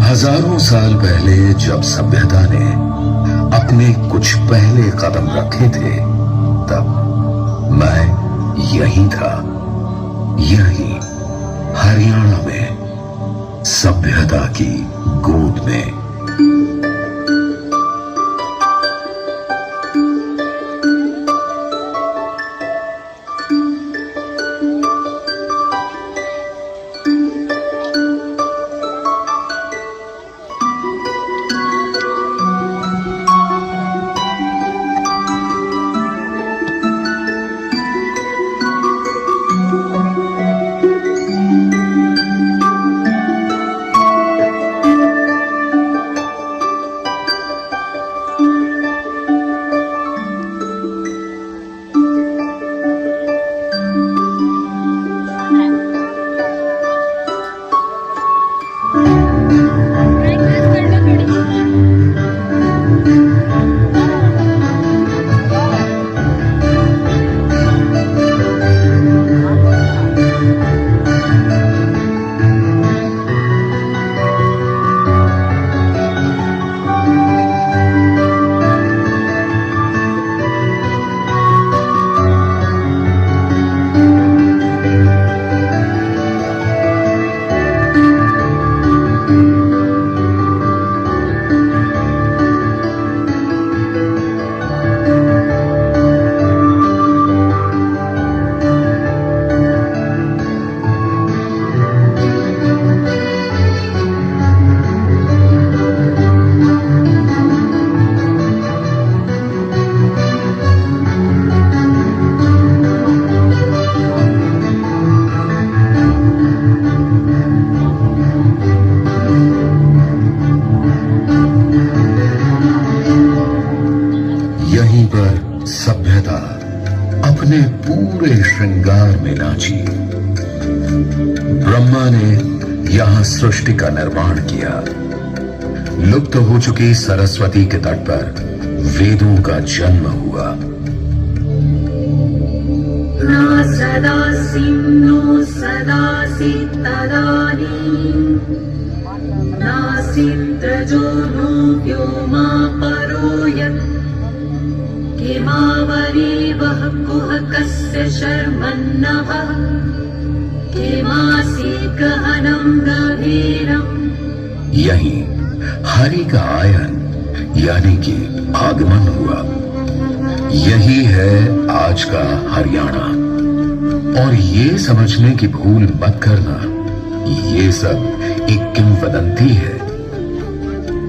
हजारों साल पहले जब सभ्यता ने अपने कुछ पहले कदम रखे थे, तब मैं यहीं था, यहीं हरियाणा में, सभ्यता की गोद में। यहीं पर सभ्यता अपने पूरे श्रृंगार में नाची। ब्रह्मा ने यहां सृष्टि का निर्माण किया। लुप्त हो चुकी सरस्वती के तट पर वेदों का जन्म हुआ। ना सदा सिन्नो सदासि तदानीं नासित्रजो नो व्योमा परो यत् किमावरीवः कुहकस्य शर्मन्नभः किमासी गहनं गभीरम्। यहीं हरि का आयन यानी कि आगमन हुआ। यही है आज का हरियाणा। और ये समझने की भूल मत करना, ये सब एक किंवदंती है।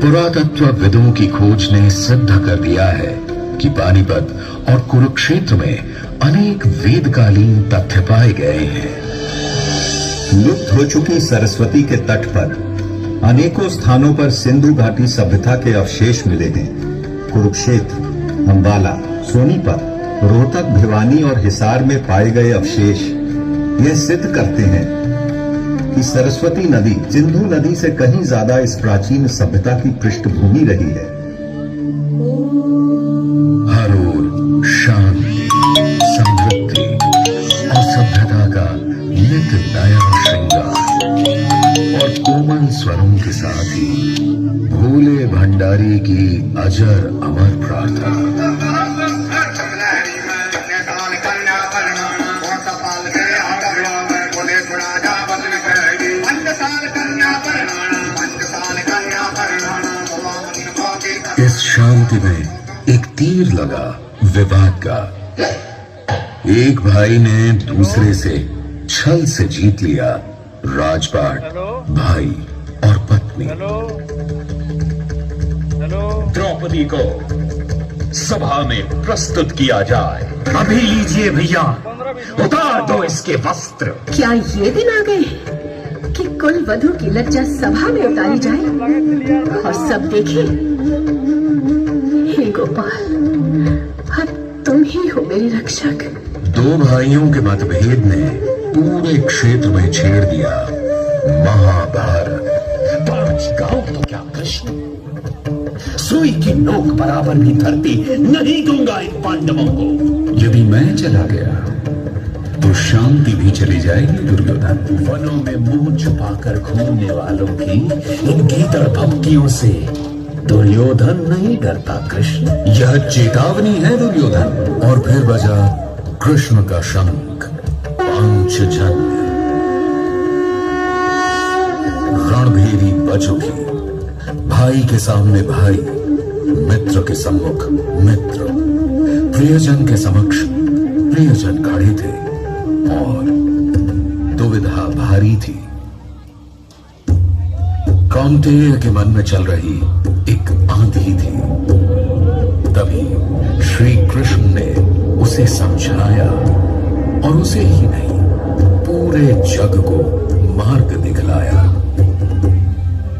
पुरातत्वविदों की खोज ने सिद्ध कर दिया है कि पानीपत और कुरुक्षेत्र में अनेक वेदकालीन तथ्य पाए गए हैं। लुप्त हो चुकी सरस्वती के तट पर अनेकों स्थानों पर सिंधु घाटी सभ्यता के अवशेष मिले हैं। कुरुक्षेत्र, अंबाला, सोनीपत, रोहतक, भिवानी और हिसार में पाए गए अवशेष यह सिद्ध करते हैं कि सरस्वती नदी सिंधु नदी से कहीं ज्यादा इस प्राचीन सभ्यता की पृष्ठभूमि रही है। हर ओर शांति, समृद्धि और सभ्यता का नित नया श्रृंगार। और कोमल स्वरों के साथ ही भोले भंडारी की अजर अमर प्रार्थना। इस शांति में एक तीर लगा विवाद का। एक भाई ने दूसरे से छल से जीत लिया राजपाट, भाई और पत्नी। द्रौपदी को सभा में प्रस्तुत किया जाए। अभी लीजिए भैया, उतार दो इसके वस्त्र। क्या ये दिन आ गए कि कुल वधू की लज्जा सभा में उतारी जाए और सब देखें? हे गोपाल, अब तुम ही हो मेरे रक्षक। दो भाइयों के मतभेद ने पूरे क्षेत्र में छेड़ दिया महाभारत। 5 गांव तो क्या कृष्ण, सुई की नोक बराबर भी धरती नहीं दूंगा इन पांडवों को। यदि मैं चला गया तो शांति भी चली जाएगी दुर्योधन। वनों में मुंह छुपाकर घूमने वालों की इन गीदड़ भक्तियों से दुर्योधन नहीं डरता कृष्ण। यह चेतावनी है दुर्योधन। और फिर बजा कृष्ण का शंख, पांचजन्य। रणभेरी बचुकी, भाई के सामने भाई, मित्र के सम्मुख मित्र, प्रियजन के समक्ष प्रियजन खड़े थे और दुविधा भारी थी। कौंतेय के मन में चल रही एक आंधी थी। तभी श्री कृष्ण ने उसे समझाया और उसे ही नहीं, पूरे जग को मार्ग दिखलाया।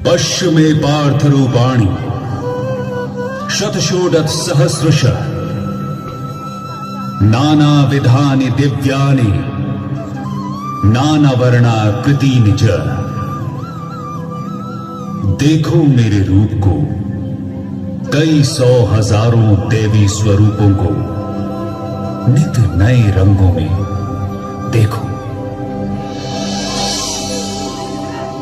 पश्चिमे पार्थ रूपाणि शतशोडत सहस्रश नाना विधानि दिव्यानि नाना वर्णाकृतीनि च। देखो मेरे रूप को, कई 100 हजारों देवी स्वरूपों को नित नए रंगों में देखो।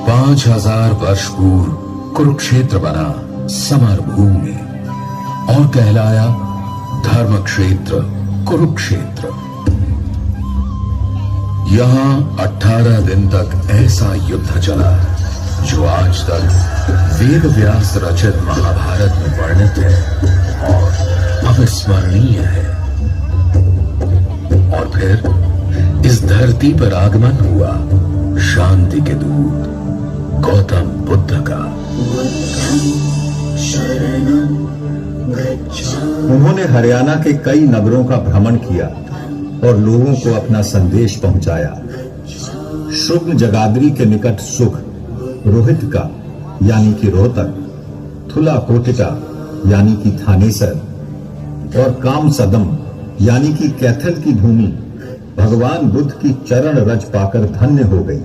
5000 वर्ष पूर्व कुरुक्षेत्र बना समर भूमि और कहलाया धर्म क्षेत्र कुरुक्षेत्र। यहां 18 दिन तक ऐसा युद्ध चला जो आज तक वेद व्यास रचित महाभारत में वर्णित है और अविस्मरणीय है। और फिर इस धरती पर आगमन हुआ शांति के दूत गौतम बुद्ध का। उन्होंने हरियाणा के कई नगरों का भ्रमण किया और लोगों को अपना संदेश पहुंचाया। शुभ जगाधरी के निकट सुख, रोहित का यानी कि रोहतक, थुला कोटिका यानी कि थानेसर और काम सदम यानी कि कैथल की भूमि भगवान बुद्ध की चरण रज पाकर धन्य हो गई।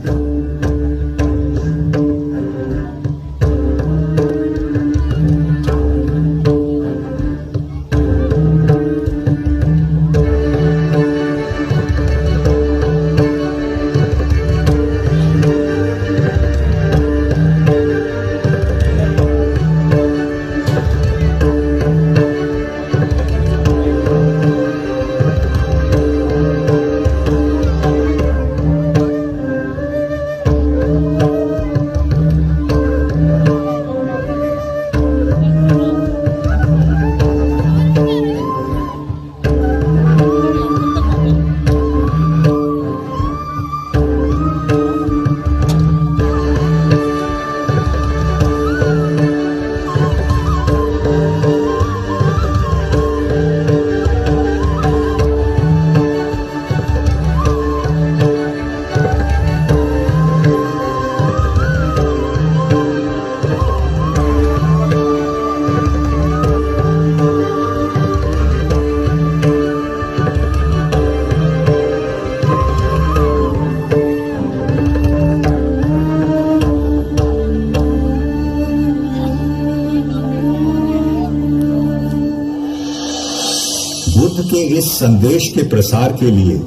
बुद्ध के इस संदेश के प्रसार के लिए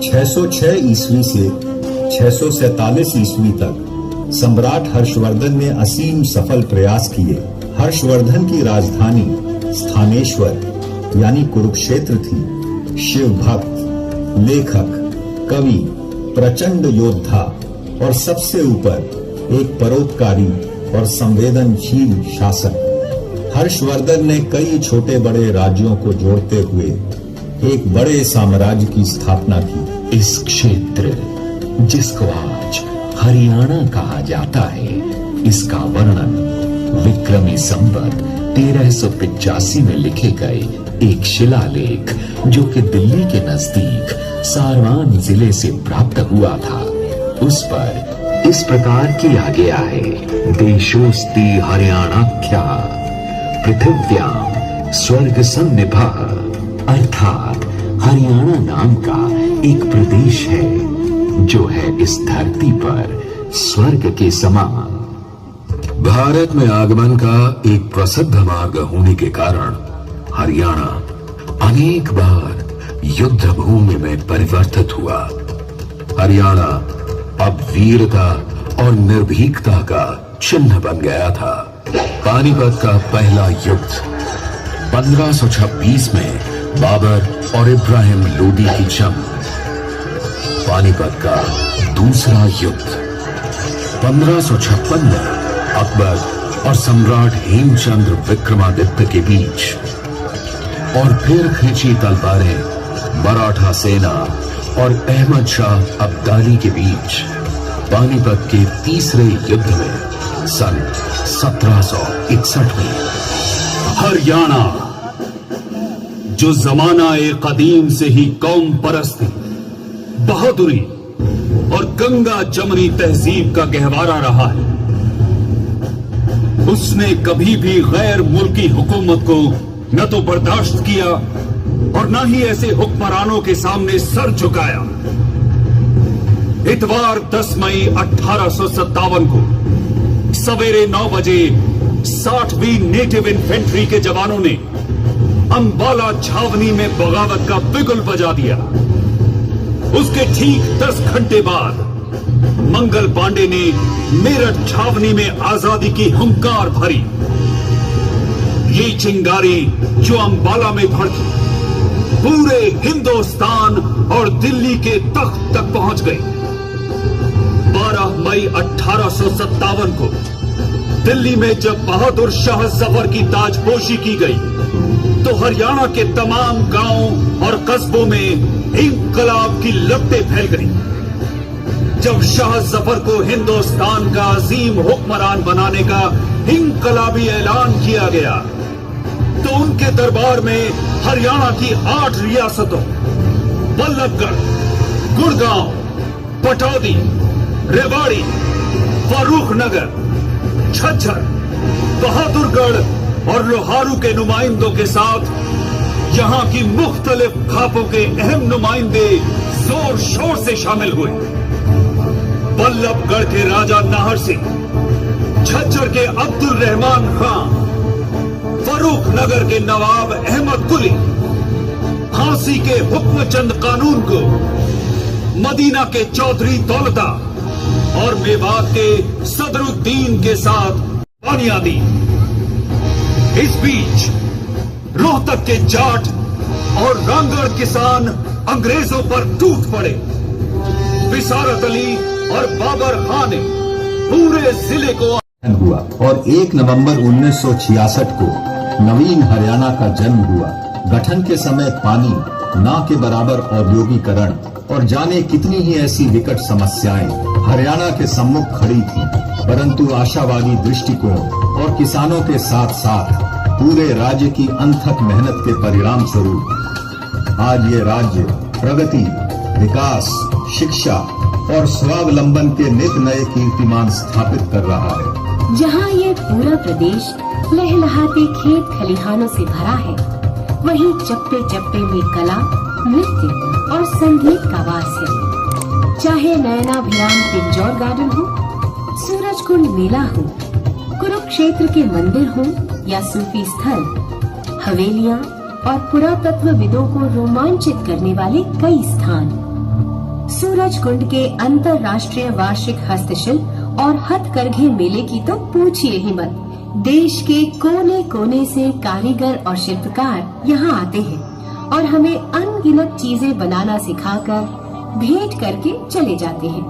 606 ईस्वी से 647 ईस्वी तक सम्राट हर्षवर्धन ने असीम सफल प्रयास किए। हर्षवर्धन की राजधानी स्थानेश्वर यानी कुरुक्षेत्र थी। शिव भक्त, लेखक, कवि, प्रचंड योद्धा और सबसे ऊपर एक परोपकारी और संवेदनशील शासक। हर्षवर्धन ने कई छोटे बड़े राज्यों को जोड़ते हुए एक बड़े साम्राज्य की स्थापना की। इस क्षेत्र जिसको आज हरियाणा कहा जाता है, इसका वर्णन विक्रमी संवत 1385 में लिखे गए एक शिलालेख जो कि दिल्ली के नजदीक सारवान जिले से प्राप्त हुआ था, उस पर इस प्रकार किया गया है। देशोस्ति हरियाणाख्या पृथिव्याम स्वर्ग सन्निभः, अर्थात हरियाणा नाम का एक प्रदेश है जो है इस धरती पर स्वर्ग के समान। भारत में आगमन का एक प्रसिद्ध मार्ग होने के कारण हरियाणा अनेक बार युद्ध भूमि में परिवर्तित हुआ। हरियाणा अब वीरता और निर्भीकता का चिन्ह बन गया था। पानीपत का पहला युद्ध 1526 में बाबर और इब्राहिम लोदी की जंग। पानीपत का दूसरा युद्ध 1556 में अकबर और सम्राट हेमचंद्र विक्रमादित्य के बीच। और फिर खींची तलवारें मराठा सेना और अहमद शाह अब्दाली के बीच पानीपत के तीसरे युद्ध में सन 1761 में। हरियाणा जो जमाना ए कदीम से ही कौम परस्ती, बहादुरी और गंगा जमनी तहजीब का गहवारा रहा है, उसने कभी भी गैर मुल्की हुकूमत को न तो बर्दाश्त किया और न ही ऐसे हुक्मरानों के सामने सर झुकाया। इतवार 10 मई 1857 को सवेरे 9 बजे 60वीं नेटिव इन्फेंट्री के जवानों ने अंबाला छावनी में बगावत का बिगुल बजा दिया। उसके ठीक 10 घंटे बाद मंगल पांडे ने मेरठ छावनी में आजादी की हुंकार भरी। ये चिंगारी जो अंबाला में भड़की पूरे हिंदुस्तान और दिल्ली के तख्त तक पहुंच गई। 12 मई 1857 को दिल्ली में जब बहादुर शाह जफर की ताजपोशी की गई तो हरियाणा के तमाम गांवों और कस्बों में इंकलाब की लपटें फैल गई। जब शाह जफर को हिंदुस्तान का अजीम हुक्मरान बनाने का इंकलाबी ऐलान किया गया तो उनके दरबार में हरियाणा की 8 रियासतों बल्लभगढ़, गुड़गांव, पटौदी, रेवाड़ी, फर्रुखनगर, झज्जर, बहादुरगढ़ और लोहारू के नुमाइंदों के साथ यहां की मुख्तलिफ खापों के अहम नुमाइंदे जोर शोर से शामिल हुए। बल्लभगढ़ के राजा नाहर सिंह, झज्जर के अब्दुल रहमान खान, फर्रुखनगर के नवाब अहमद कुली, झांसी के हुक्मचंद कानून को, मदीना के चौधरी दौलता और मेवात के सदरुद्दीन के साथ बुनियादी। इस बीच रोहतक के जाट और रांगड़ किसान अंग्रेजों पर टूट पड़े। बिसारत अली और बाबर खान ने पूरे जिले को हुआ और 1 नवंबर 1966 को नवीन हरियाणा का जन्म हुआ। गठन के समय पानी, ना के बराबर औद्योगिकरण और जाने कितनी ही ऐसी विकट समस्याएं हरियाणा के सम्मुख खड़ी थी, परंतु आशावादी दृष्टिकोण और किसानों के साथ साथ पूरे राज्य की अनथक मेहनत के परिणाम स्वरूप आज ये राज्य प्रगति, विकास, शिक्षा और स्वावलंबन के नित नए कीर्तिमान स्थापित कर रहा है। जहाँ ये पूरा प्रदेश लहलहाते खेत खलिहानों से भरा है, वहीं चप्पे चप्पे में कला, नृत्य और संगीत का वास है। चाहे नयनाभिराम पिंजौर गार्डन हो, सूरजकुंड मेला हो, कुरुक्षेत्र के मंदिर हो या सूफी स्थल, हवेलियां और पुरातत्वविदों को रोमांचित करने वाले कई स्थान। सूरजकुंड के अंतर्राष्ट्रीय वार्षिक हस्तशिल्प और हथकरघे मेले की तो पूछिए ही मत। देश के कोने कोने से कारीगर और शिल्पकार यहाँ आते हैं और हमें अनगिनत चीजें बनाना सिखाकर भेंट करके चले जाते हैं,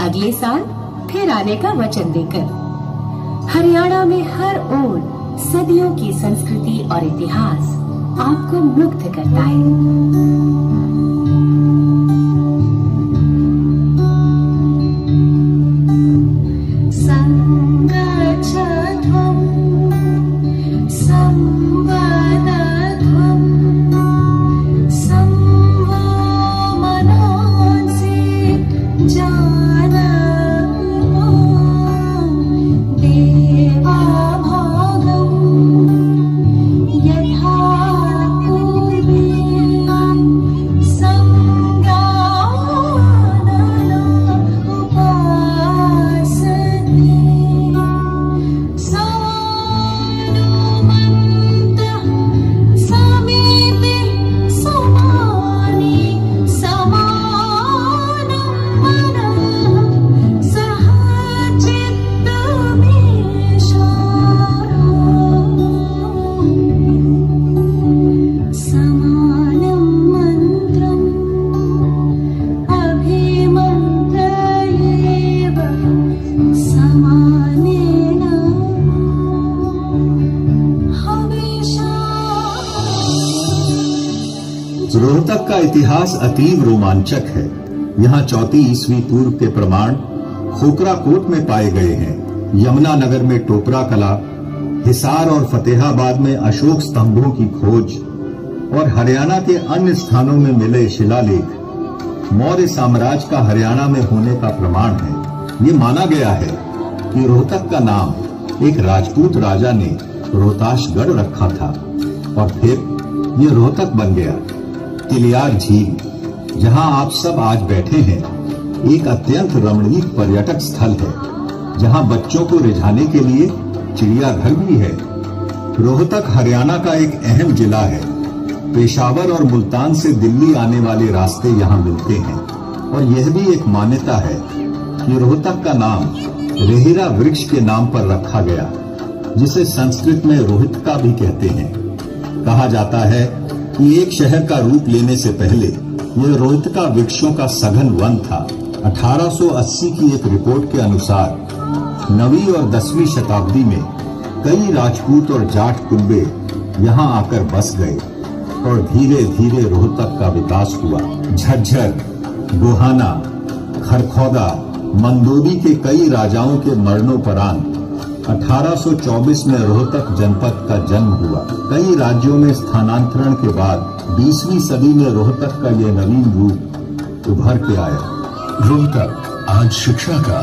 अगले साल फिर आने का वचन देकर। हरियाणा में हर ओर सदियों की संस्कृति और इतिहास आपको मुग्ध करता है। रोहतक का इतिहास अतीव रोमांचक है। यहाँ 34 ईस्वी पूर्व के प्रमाण खोकरा कोट में पाए गए हैं। यमुनानगर में टोपरा कला, हिसार और फतेहाबाद में अशोक स्तंभों की खोज और हरियाणा के अन्य स्थानों में मिले शिलालेख मौर्य साम्राज्य का हरियाणा में होने का प्रमाण है। ये माना गया है कि रोहतक का नाम एक राजपूत राजा ने रोहताशगढ़ रखा था और फिर ये रोहतक बन गया। तिलियार झील, जहां आप सब आज बैठे हैं, एक अत्यंत रमणीक पर्यटक स्थल है, जहां बच्चों को रिझाने के लिए चिड़ियाघर भी है। रोहतक हरियाणा का एक अहम जिला है। पेशावर और मुल्तान से दिल्ली आने वाले रास्ते यहाँ मिलते हैं और यह भी एक मान्यता है कि रोहतक का नाम रेहिरा वृक्ष के नाम पर रखा गया, जिसे संस्कृत में रोहितका भी कहते हैं। कहा जाता है कि एक शहर का रूप लेने से पहले यह रोहितका वृक्षों का सघन वन था। 1880 की एक रिपोर्ट के अनुसार 9वीं और 10वीं शताब्दी में कई राजपूत और जाट कुनबे यहाँ आकर बस गए और धीरे धीरे रोहतक का विकास हुआ। झज्जर, गोहाना, खरखौदा, मंदोदी के कई राजाओं के मरणोपरांत 1824 में रोहतक जनपद का जन्म हुआ। कई राज्यों में स्थानांतरण के बाद 20वीं सदी में रोहतक का यह नवीन रूप उभर के आया। रोहतक आज शिक्षा का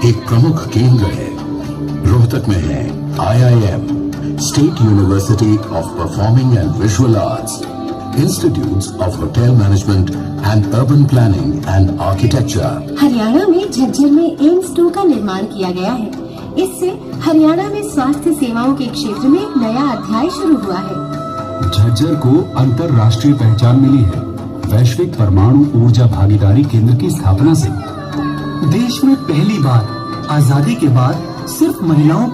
एक प्रमुख केंद्र है। रोहतक में है IIM, state university of performing and visual arts, institutes of hotel management and urban planning and architecture. Haryana में झज्जर में एम्स 2 का निर्माण किया गया है। इससे हरियाणा में स्वास्थ्य सेवाओं के क्षेत्र में एक नया अध्याय शुरू हुआ है। झज्जर को अंतर्राष्ट्रीय पहचान मिली है वैश्विक परमाणु ऊर्जा भागीदारी केंद्र की स्थापना से। देश में पहली बार आजादी के बाद सिर्फ महिलाओं